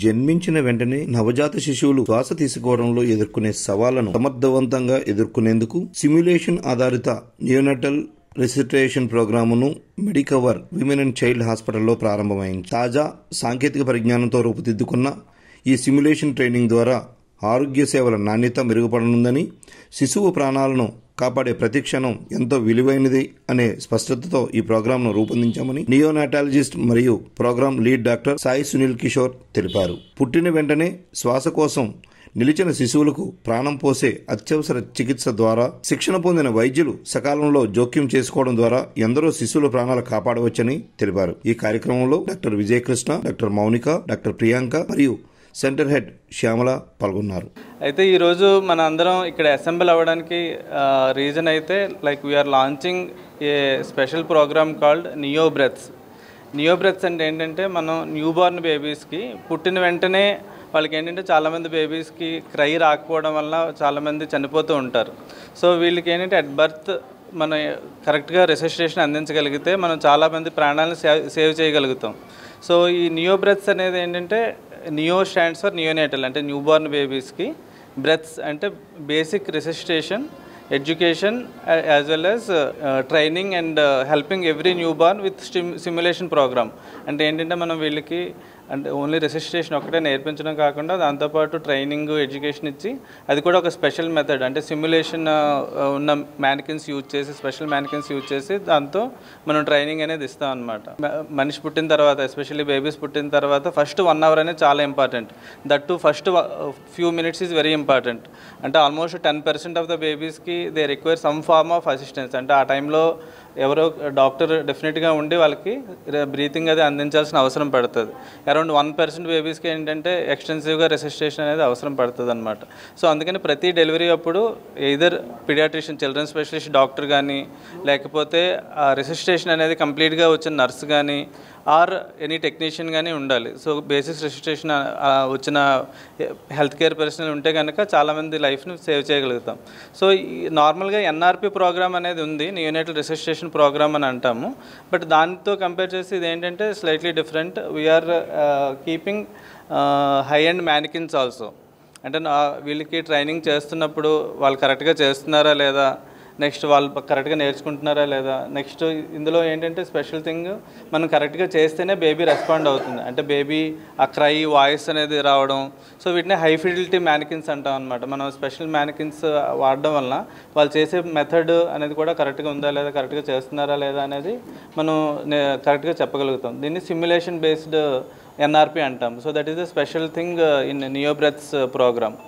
జన్మించిన వెంటనే నవజాత శిశువులు శ్వాస తీసుకోవడంలో ఎదుర్కొనే సవాళ్లను సమర్థవంతంగా ఎదుర్కొనేందుకు సిమ్యులేషన్ ఆధారిత నియోనటల్ రిసిటేషన్ ప్రోగ్రామును మెడికవర్ విమెన్ అండ్ చైల్డ్ హాస్పిటల్లో ప్రారంభమైంది. తాజా సాంకేతిక పరిజ్ఞానంతో రూపుదిద్దుకున్న ఈ సిమ్యులేషన్ ట్రైనింగ్ ద్వారా ఆరోగ్య సేవల నాణ్యత మెరుగుపడనుందని, శిశువు ప్రాణాలను కాపాడే ప్రతి క్షణం ఎంతో విలువైనది అనే స్పష్టతతో ఈ ప్రోగ్రాంను రూపొందించామని నియోనాటాలజిస్ట్ మరియు programme lead doctor Sai Sunil Kishore తెలిపారు. పుట్టిన వెంటనే శ్వాస కోసం నిలిచిన శిశువులకు ప్రాణం పోసే అత్యవసర చికిత్స ద్వారా శిక్షణ పొందిన వైద్యులు సకాలంలో జోక్యం చేసుకోవడం ద్వారా ఎందరో శిశువుల ప్రాణాలు కాపాడవచ్చని తెలిపారు. ఈ కార్యక్రమంలో doctor Vijayakrishna, doctor Mounika, doctor Priyanka మరియు సెంటర్ హెడ్ శ్యామల పాల్గొన్నారు. అయితే ఈరోజు మన అందరం ఇక్కడ అసెంబ్ల్ అవ్వడానికి రీజన్ అయితే we're launching a special program called Neo Breaths. Neo Breaths అంటే ఏంటంటే, మనం న్యూ బార్న్ బేబీస్కి పుట్టిన వెంటనే వాళ్ళకి ఏంటంటే చాలామంది బేబీస్కి క్రై రాకపోవడం వల్ల చాలామంది చనిపోతూ ఉంటారు. సో వీళ్ళకి ఏంటంటే అట్ బర్త్ మనం కరెక్ట్గా రెసిస్టేషన్ అందించగలిగితే మనం చాలామంది ప్రాణాలను సేవ్ చేయగలుగుతాం. సో ఈ నియో బ్రెత్స్ అనేది ఏంటంటే, నియో స్టాండ్స్ ఫర్ నియోనేటల్ అంటే న్యూ బార్న్ బేబీస్కి, బ్రెత్స్ అంటే basic resuscitation, education as well as training and helping every newborn with simulation program. అంటే ఏంటంటే మనం వీళ్ళకి అంటే ఓన్లీ రెసిస్టేషన్ ఒకటే నేర్పించడం కాకుండా దాంతోపాటు ట్రైనింగ్, ఎడ్యుకేషన్ ఇచ్చి అది కూడా ఒక స్పెషల్ మెథడ్ అంటే సిమ్యులేషన్ ఉన్న మ్యానికిన్స్ యూజ్ చేసి, స్పెషల్ మ్యానికిన్స్ యూజ్ చేసి దాంతో మనం ట్రైనింగ్ అనేది ఇస్తాం అనమాట. మనిషి పుట్టిన తర్వాత, ఎస్పెషల్లీ బేబీస్ పుట్టిన తర్వాత ఫస్ట్ 1 hour అనేది చాలా important. That to first few minutes is very important. అంటే ఆల్మోస్ట్ 10% ఆఫ్ ద బేబీస్కి they require some form of assistance. అంటే ఆ టైంలో ఎవరో డాక్టర్ డెఫినెట్గా ఉండి వాళ్ళకి బ్రీతింగ్ అది అందించాల్సిన అవసరం పడుతుంది. అరౌండ్ 1% బేబీస్కి ఏంటంటే ఎక్స్టెన్సివ్గా రెసిస్టేషన్ అనేది అవసరం పడుతుంది అనమాట. సో అందుకని ప్రతి డెలివరీ అప్పుడు either paediatrician, children specialist doctor కానీ, లేకపోతే ఆ రెసిస్టేషన్ అనేది కంప్లీట్గా వచ్చిన నర్స్ కానీ ఆర్ ఎనీ టెక్నీషియన్ కానీ ఉండాలి. సో బేసిక్ రెసిస్టేషన్ వచ్చిన హెల్త్ కేర్ పర్సనల్ ఉంటే కనుక చాలామంది లైఫ్ని సేవ్ చేయగలుగుతాం. సో నార్మల్గా ఎన్ఆర్పి ప్రోగ్రామ్ అనేది ఉంది, నియోనేటల్ రెసిస్టేషన్ ప్రోగ్రామ్ అని అంటాము. బట్ దానితో కంపేర్ చేసి ఇది ఏంటంటే slightly different. We're keeping high and mannequins also. అంటే వీళ్ళకి ట్రైనింగ్ చేస్తున్నప్పుడు వాళ్ళు కరెక్ట్గా చేస్తున్నారా లేదా, నెక్స్ట్ వాళ్ళు కరెక్ట్గా నేర్చుకుంటున్నారా లేదా, నెక్స్ట్ ఇందులో ఏంటంటే స్పెషల్ థింగ్ మనం కరెక్ట్గా చేస్తేనే బేబీ రెస్పాండ్ అవుతుంది. అంటే బేబీ ఆ క్రై, వాయిస్ అనేది రావడం. సో వీటిని హై ఫిడిలిటీ మ్యానికిన్స్ అంటాం అనమాట. మనం స్పెషల్ మ్యానికిన్స్ వాడడం వలన వాళ్ళు చేసే మెథడ్ అనేది కూడా కరెక్ట్గా ఉందా లేదా, కరెక్ట్గా చేస్తున్నారా లేదా అనేది మనం కరెక్ట్గా చెప్పగలుగుతాం. దీన్ని సిమ్యులేషన్ బేస్డ్ ఎన్ఆర్పి అంటాం. So that is the special thing in Neo Breaths programme.